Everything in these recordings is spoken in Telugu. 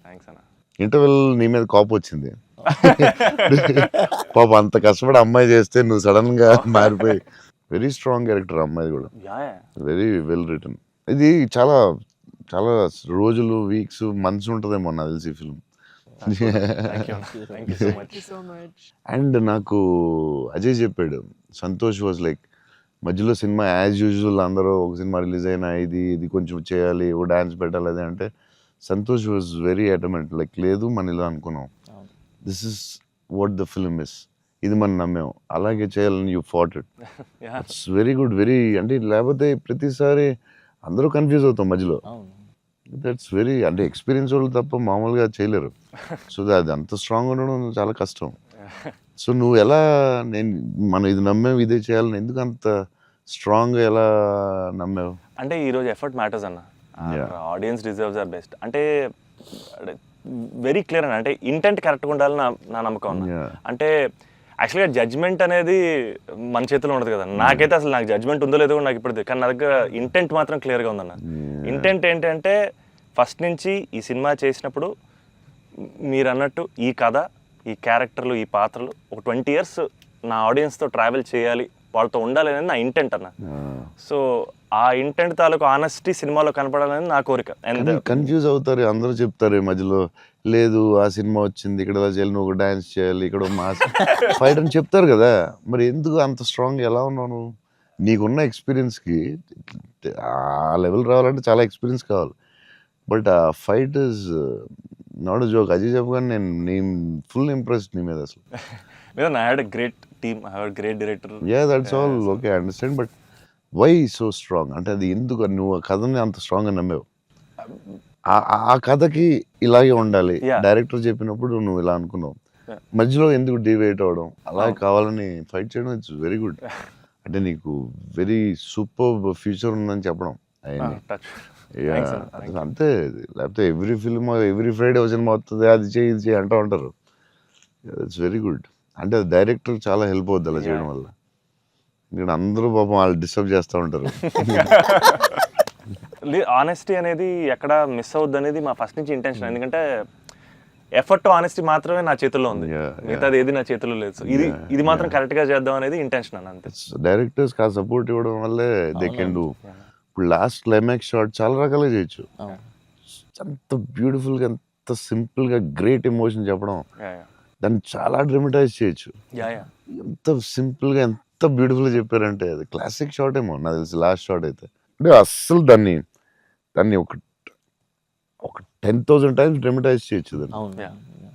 థ్యాంక్స్ అన్న. ఇంటర్వెల్ నీ మీద కోపం వచ్చింది. పాప అంత కష్టపడి అమ్మాయి చేస్తే నువ్వు సడన్ గా మారిపోయి. వెరీ స్ట్రాంగ్ క్యారెక్టర్ అమ్మాయి కూడా, వెరీ వెల్ రిటర్న్. ఇది చాలా చాలా రోజులు, వీక్స్, మంత్స్ ఉంటుందేమో నాకు తెలిసి ఫిల్మ్. అండ్ నాకు అజయ్ చెప్పాడు, సంతోష్ వాజ్ లైక్ మధ్యలో సినిమా యాజ్ యూజువల్ అందరూ ఒక సినిమా రిలీజ్ అయినా ఇది కొంచెం చేయాలి, ఓ డాన్స్ పెట్టాలి అది అంటే, సంతోష్ వాజ్ వెరీ అటమెంట్ లైక్ లేదు మన ఇలా అనుకున్నాం, this is what the film is, ఇది మనం నమ్మాం, అలాగే చేయాలని you fat it. It's very good, very అంటే లేకపోతే ప్రతిసారి అందరూ కన్ఫ్యూజ్ అవుతాం మధ్యలో. దట్స్ వెరీ అంటే ఎక్స్పీరియన్స్ వాళ్ళు తప్ప మామూలుగా చేయలేరు. సో అది అంత స్ట్రాంగ్ ఉండడం చాలా కష్టం. సో నువ్వు ఎలా మనం ఇది నమ్మావు ఇదే చేయాలని ఎందుకు అంత స్ట్రాంగ్గా ఎలా నమ్మావు? అంటే ఈరోజు ఎఫర్ట్ మ్యాటర్స్ అన్న, ఆడియన్స్ డిజర్వ్స్ ఆర్ బెస్ట్ అంటే వెరీ క్లియర్ అన్న. అంటే ఇంటెంట్ కరెక్ట్గా ఉండాలని నా నమ్మకం అన్న. అంటే యాక్చువల్గా జడ్జ్మెంట్ అనేది మన చేతిలో ఉండదు కదా. నాకైతే అసలు నాకు జడ్జ్మెంట్ ఉందో లేదో నాకు ఇప్పుడు, కానీ నా దగ్గర ఇంటెంట్ మాత్రం క్లియర్గా ఉందన్న. ఇంటెంట్ ఏంటంటే ఫస్ట్ నుంచి ఈ సినిమా చేసినప్పుడు మీరు అన్నట్టు ఈ కథ, ఈ క్యారెక్టర్లు, ఈ పాత్రలు ఒక 20 years నా ఆడియన్స్తో ట్రావెల్ చేయాలి, వాళ్ళతో ఉండాలి అనేది నా ఇంటెంట్ అన్న. సో ఆ ఇంటెంట్ తాలూకు ఆనెస్టీ సినిమాలో కనపడాలని నా కోరిక. కన్ఫ్యూజ్ అవుతారు అందరూ, చెప్తారు మధ్యలో లేదు ఆ సినిమా వచ్చింది ఇక్కడ ఇలా చేయాలి, నువ్వు డాన్స్ చేయాలి, ఇక్కడ మాస్ ఫైట్ అని చెప్తారు కదా. మరి ఎందుకు అంత స్ట్రాంగ్ ఎలా ఉన్నావు? నీకున్న ఎక్స్పీరియన్స్కి ఆ లెవెల్ రావాలంటే చాలా ఎక్స్పీరియన్స్ కావాలి. బట్ ఆ fight is not joke. Ajay చెప్పగానే నేను ఫుల్ ఇంప్రెస్డ్ నీ మీద అసలు. I had a great team, I had a great director. Yeah, that's all okay, I understand, but why so strong? అంటే అది ఎందుకు నువ్వు ఆ కథని అంత స్ట్రాంగ్గా నమ్మావు? ఆ కథకి ఇలాగే ఉండాలి, డైరెక్టర్ చెప్పినప్పుడు నువ్వు ఇలా అనుకున్నావు, మధ్యలో ఎందుకు డివైట్ అవ్వడం, అలా కావాలని ఫైట్ చేయడం, ఇట్స్ వెరీ గుడ్. అంటే నీకు వెరీ సూపర్ ఫ్యూచర్ ఉందని చెప్పడం అంతే. లేకపోతే every film every Friday cinema వస్తుంది, అది చేయి ఇది చేయి అంటూ ఉంటారు. It's very good. అంటే డైరెక్టర్ చాలా హెల్ప్ అవుద్ది అలా చేయడం వల్ల. ఇక్కడ అందరూ పాపం వాళ్ళు డిస్టర్బ్ చేస్తూ ఉంటారు. ఆనెస్టీ అనేది ఎక్కడ మిస్ అవుద్ది అనేది మా ఫస్ట్ నుంచి ఇంటెన్షన్. ఎందుకంటే ఎఫర్ట్ ఆనెస్టీ మాత్రమే నా చేతుల్లో ఉంది, మిగతాది ఏది నా చేతుల్లో లేదు. సో ఇది మాత్రం కరెక్ట్ గా చేద్దాం అనేది ఇంటెన్షన్ అని అంతే. డైరెక్టర్స్ కా సపోర్ట్ ఇవ్వడం వల్లే దే కెన్ డూ. ఇప్పుడు లాస్ట్ క్లైమాక్స్ షాట్ చాలా రకాలుగా చేయొచ్చు, అంత బ్యూటిఫుల్ గా, అంత సింపుల్ గా గ్రేట్ ఎమోషన్ చెప్పడం, దాన్ని చాలా డ్రమటైజ్ చేయొచ్చు. ఎంత సింపుల్ గా ఎంత బ్యూటిఫుల్ గా చెప్పారంటే అది క్లాసిక్ షాట్ ఏమో నాకు తెలిసి లాస్ట్ షాట్ అయితే. అంటే అస్సలు దాన్ని ఒక 10,000 times డ్రమటైజ్ చేయొచ్చు దాన్ని.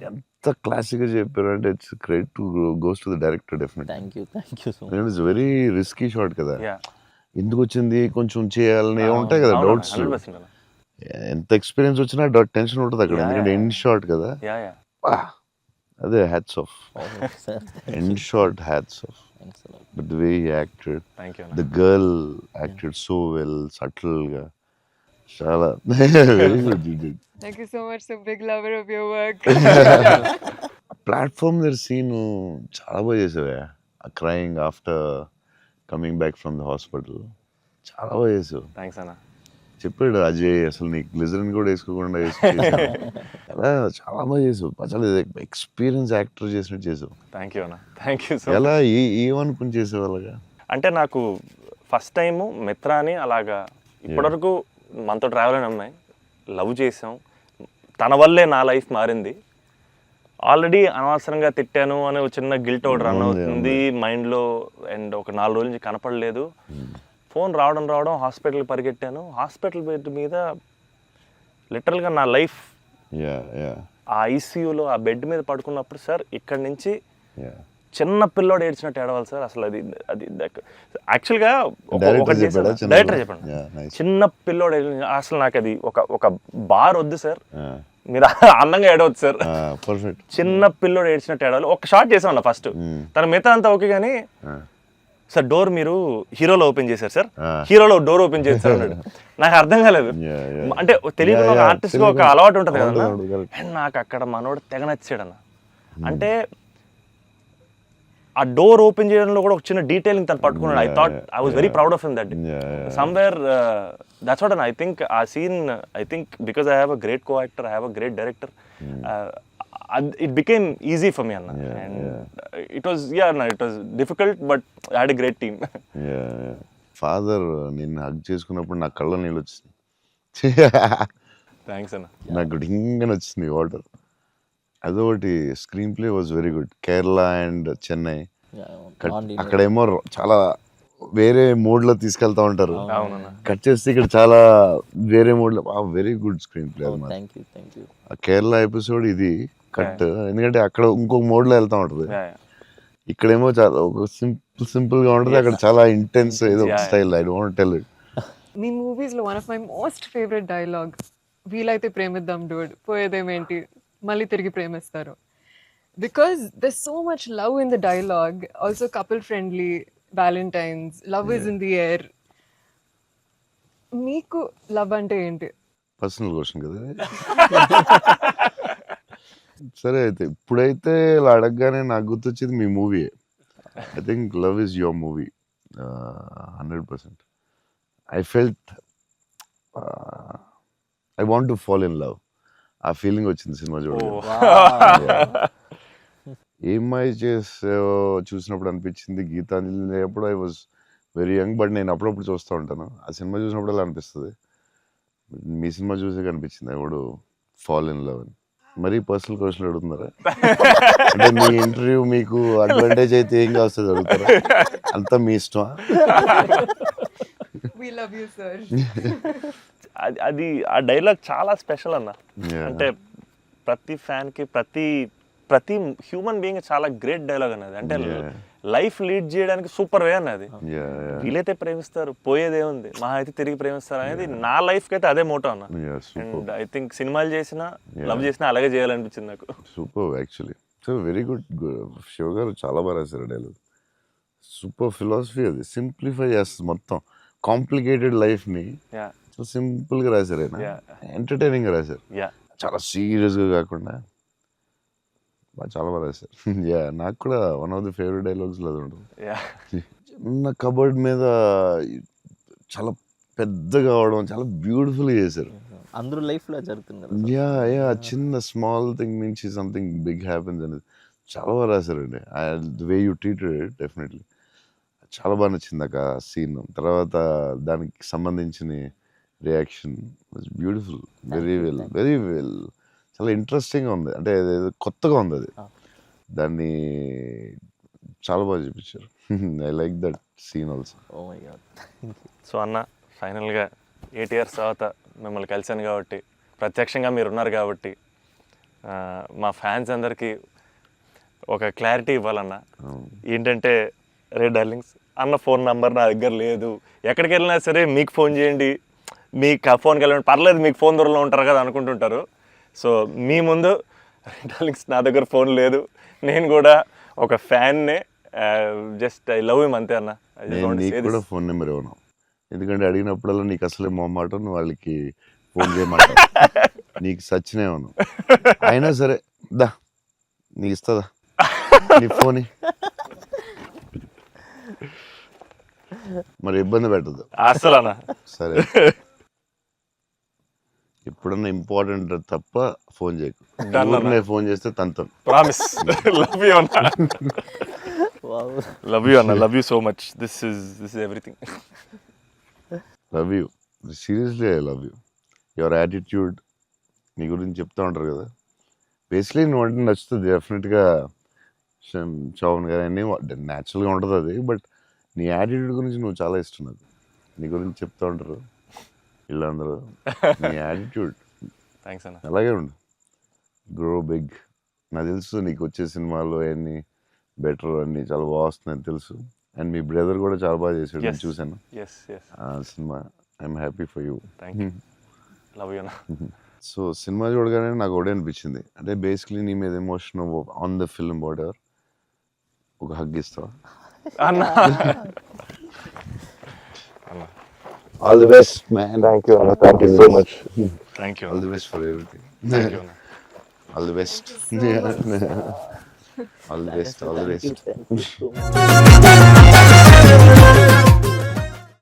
ఎంత క్లాసిక్ గా చెప్పారు అంటే it's credit to goes to the director definitely. It's very risky shot కదా, ఎందుకు వచ్చింది కొంచెం చేయాలని ఉంటాయి కదా డౌట్స్. ఎంత ఎక్స్పీరియన్స్ వచ్చినా టెన్షన్ ఉంటుంది అక్కడ, ఎందుకంటే ఎండ్ షాట్ కదా. అదే hats off, end shot hats off. But the way he acted, the girl acted so well, subtle ga. Shala, very good you did. Thank you so much, so big lover of your work. Platform there scene చాలా బాగా చేసావే, crying after coming back from the hospital, చాలా బాగా చేసావు. థ్యాంక్స్ అన్న. చెప్పాడు అజయ్ అసలు నీకు గ్లిజరిన్ కూడా వేసుకోకుండా అలా చాలా బాగా చేసావు. చాలా ఎక్స్పీరియన్స్ యాక్టర్ చేసినట్టు చేసావు. థ్యాంక్ యూ అన్న, థ్యాంక్ యూ. ఎలా ఏమనుకుని చేసావు అలాగా? అంటే నాకు ఫస్ట్ టైము మిత్రాని అలాగా ఇప్పటివరకు మనతో ట్రావెల్ అయిన అమ్మాయి లవ్ చేసాం, తన వల్లే నా లైఫ్ మారింది. ఆల్రెడీ అనవసరంగా తిట్టాను అనే ఒక చిన్న గిల్ట్ ఒకటి రన్ అవుతుంది మైండ్లో. అండ్ ఒక 4 రోజుల నుంచి కనపడలేదు. ఫోన్ రావడం హాస్పిటల్కి పరిగెట్టాను. హాస్పిటల్ బెడ్ మీద లిటరల్గా నా లైఫ్ ఆ ఐసీయూలో ఆ బెడ్ మీద పడుకున్నప్పుడు, సార్ ఇక్కడ నుంచి చిన్న పిల్లోడు ఏడ్చినట్టు ఏడవాలి సార్. అసలు అది యాక్చువల్గా డైరెక్టర్ చెప్పండి, చిన్న పిల్లోడు అసలు నాకు అది ఒక బార్ వద్దు సార్, మీరు అందంగా ఏడవద్దు సార్, చిన్న పిల్లోడు ఏడ్చినట్టు ఏడవాలి. ఒక షాట్ చేసాం ఫస్ట్, తన మిగతా అంతా ఓకే కానీ సార్ డోర్ మీరు హీరోలో ఓపెన్ చేశారు సార్, హీరోలో డోర్ ఓపెన్ చేశారు అన్నాడు. నాకు అర్థం కాలేదు. అంటే తెలియదు, ఒక ఆర్టిస్ట్ ఒక అలవాటు ఉంటుంది కదా. అండ్ నాకు అక్కడ మనోడు తెగ నచ్చాడు అన్న. అంటే ఆ డోర్ ఓపెన్ చేయడంలో కూడా ఒక చిన్న డీటెయిలింగ్ తను పట్టుకున్నాడు. I thought I was very proud of him that somewhere that's what. I think ఆ scene, I think because I have a great co actor, I have a great director, it became easy for me అన్న. And it was it was difficult but I had a great team. Father నిన్ను హగ్ చేసుకున్నప్పుడు నా కళ్ళ నీళ్ళు వచ్చింది. థ్యాంక్స్ అన్న. నాకు డింగని వచ్చింది వాటర్. అదొకటి. Screen play was very good. Kerala and Chennai అక్కడేమో చాలా వేరే మూడ్ లో తీసుకెళ్తా ఉంటారు, కట్ చేస్తే ఇక్కడ చాలా వేరే మూడ్ లో. వెరీ గుడ్ స్క్రీన్ ప్లే అది. కేరళ ఎపిసోడ్ ఇది కట్, ఎందుకంటే అక్కడ ఇంకొక మోడ్ లో వెళ్తా ఉంటది, ఇక్కడేమో చాలా ఒక సింపుల్ గా ఉంటది, అక్కడ చాలా ఇంటెన్స్ ఏదో style. I don't tell it. మీ మూవీస్ లో one of my most favourite dialogue, వీలైతే ప్రేమిద్దాం డూడ్, పోయేదేమేంటి మళ్ళీ తిరిగి ప్రేమిస్తారు. Because there so much love in the dialogue, also couple friendly, Valentine's, love is in the air. మీకు లవ్ అంటే ఏంటి? పర్సనల్ క్వశ్చన్ కదా. సరే అయితే ఇప్పుడైతే ఇలా అడగగానే నాకు గుర్తొచ్చేది మీ movie. I think love is your movie 100%. I felt I want to fall in love. ఆ ఫీలింగ్ వచ్చింది సినిమా చూడగానే. ఏమై చేసావో చూసినప్పుడు అనిపించింది, గీతాంజలి అప్పుడు I was very young, but నేను అప్పుడప్పుడు చూస్తూ ఉంటాను. ఆ సినిమా చూసినప్పుడు అలా అనిపిస్తుంది. మీ సినిమా చూసే కనిపించింది I would fall in love అని. మరీ పర్సనల్ క్వశ్చన్ అడుగుతున్నారా? అంటే మీ ఇంటర్వ్యూ మీకు అడ్వాంటేజ్ అయితే ఏం కావస్తుంది అడుగుతారా? అంతా మీ ఇష్టమా? We love you, sir. అది ఆ డైలాగ్ చాలా స్పెషల్ అన్న. అంటే ప్రతి ఫ్యాన్ కి, ప్రతి హ్యూమన్ బీయింగ్ చాలా గ్రేట్ డైలాగ్ అన్నది. అంటే లైఫ్ లీడ్ చేయడానికి సూపర్ వే అన్నది. వీలైతే ప్రేమిస్తారు, పోయేదే ఉంది, మహా అయితే తిరిగి ప్రేమిస్తారు అనేది నా లైఫ్ కి అయితే అదే మోటో అన్న. అండ్ ఐ థింక్ సినిమాలు చేసినా లవ్ చేసినా అలాగే చేయాలనిపించింది నాకు. Super actually. So very good. Shiva గారు చాలా బాగా రాశారు డైలాగ్. సూపర్ ఫిలాసఫీ అది. సింప్లిఫై చేస్తుంది మొత్తం కాంప్లికేటెడ్ లైఫ్ ని. సో సింపుల్ గా రాశారు ఆయన, ఎంటర్టైనింగ్ గా రాశారు, చాలా సీరియస్ గా కాకుండా చాలా బాగా రాశారు. నాకు కూడా one of the favourite dialogues అది ఉంటుంది. చిన్న కబర్డ్ మీద చాలా పెద్దగా అవడం చాలా బ్యూటిఫుల్ గా చేశారు. అందరూ లైఫ్ లో జరుగుతున్నారు. చిన్న స్మాల్ థింగ్ నుంచి సంథింగ్ బిగ్ హ్యాపెన్స్ అనేది చాలా బాగా రాశారండి. The way you treated it definitely చాలా బాగా నచ్చింది ఆ సీన్. తర్వాత దానికి సంబంధించిన reaction was beautiful. Very well చాలా ఇంట్రెస్టింగ్గా ఉంది. అంటే కొత్తగా ఉంది అది. దాన్ని చాలా బాగా చూపించారు. I like that scene also. So అన్న, ఫైనల్గా 8 years తర్వాత మిమ్మల్ని కలిసాను కాబట్టి, ప్రత్యక్షంగా మీరు ఉన్నారు కాబట్టి, మా ఫ్యాన్స్ అందరికీ ఒక క్లారిటీ ఇవ్వాలన్న. ఏంటంటే, రే డార్లింగ్స్, అన్న ఫోన్ నంబర్ నా దగ్గర లేదు, ఎక్కడికి వెళ్ళినా సరే మీకు ఫోన్ చేయండి, మీకు ఫోన్కి వెళ్ళండి, పర్లేదు మీకు ఫోన్ దూరంలో ఉంటారు కదా అనుకుంటుంటారు. సో మీ ముందు డార్లింగ్స్, నా దగ్గర ఫోన్ లేదు, నేను కూడా ఒక ఫ్యాన్నే, జస్ట్ ఐ లవ్ హిమ్ అంతే అన్న. నీకు కూడా ఫోన్ నెంబర్ ఇవ్వను, ఎందుకంటే అడిగినప్పుడల్లా నీకు అసలే మొహమాటం, నువ్వు వాళ్ళకి ఫోన్ చేయమంటావు, నీకు సచ్చినే ఇవ్వను. అయినా సరే దా నీకు ఇస్తుందా నీ ఫోన్, మరి ఇబ్బంది పెట్టదు అసలు అన్న. సరే, ఎప్పుడన్నా ఇంపార్టెంట్ తప్ప ఫోన్ చేయకు. ఫోన్ చేస్తే తంతం. ప్రామిస్. లవ్ యూ అన్న. లవ్ యూ అన్న. Love you so much. This is everything. Love you, seriously I love you. Your attitude, నీ గురించి చెప్తూ ఉంటారు కదా, బేసిక్లీ నువ్వు అంటే నచ్చుతుంది డెఫినెట్గా. చౌన్ గారు అన్నీ న్యాచురల్గా ఉంటుంది అది, బట్ నీ యాటిట్యూడ్ గురించి నువ్వు చాలా ఇష్టం నాకు. నీ గురించి చెప్తూ ఉంటారు వీళ్ళందరూ, నీ యాటిట్యూడ్. థ్యాంక్స్ అన్న. అలాగే ఉండు, గ్రో బిగ్. నాకు తెలుసు నీకు వచ్చే సినిమాలు అన్నీ బెటర్, అన్నీ చాలా బాగా వస్తున్నాయని తెలుసు. అండ్ మీ బ్రదర్ కూడా చాలా బాగా చేశాడు, నేను చూశాను ఆ సినిమా. I'm happy for you. Love you అన్న. సో సినిమా చూడగానే నాకు ఒకటే అనిపించింది, అంటే బేసిక్లీ నీ మీద emotion on the film whatever, ఒక హగ్ ఇస్తావా అన్న? All the best man. Thank you అన్న. Thank you so much. Thank you. All the best for everything. All the best. All the best all the Thank you, best thank you so much.